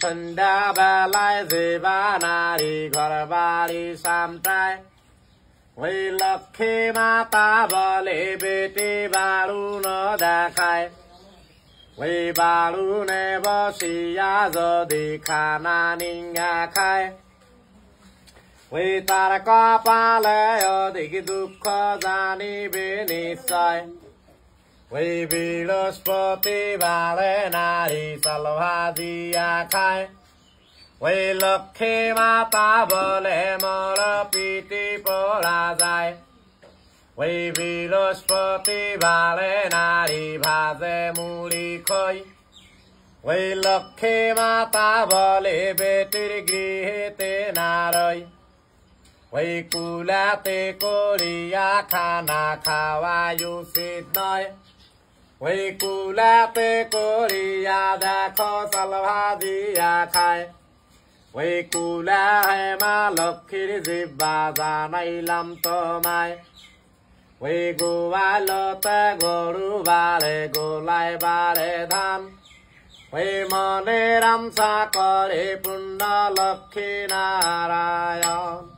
সন্ধ্যা বেলায় যেবা নারী ঘর বাড়ি সামটায় ওই লক্ষ্মী মাতা বলে বেটি বারুণ দেখায় ওই বারুণে বসিয়া যদি খানা নিঙ্গা খায় ওই তার কপালে অধিক দুঃখ জানিবে নিশ্চয় ওই বৃহস্পতিবারে নারী চাল ভাজিয়া খায় ওই লক্ষ্মী মাতা বলে মর পিটি পড়া যায় ওই বৃহস্পতিবারে নারী ভাজে মুড়ি খই ওই লক্ষ্মী মাতা বলে বেটির গৃহেতে নারই ওই কুলাতে করিয়া খানা খাওয়াই উচিত নয় ওই কুলাতে করিয়া দেখো চাল ভাজিয়া খায় ওই কুলা হে মা লক্ষ্মীর জিব্বা জানাইলাম তোমায় ওই গোয়ালতে গরু বারে গোলাই বারে ধান ওই মনে রামসা করে পূর্ণ লক্ষ্মী নারায়ণ।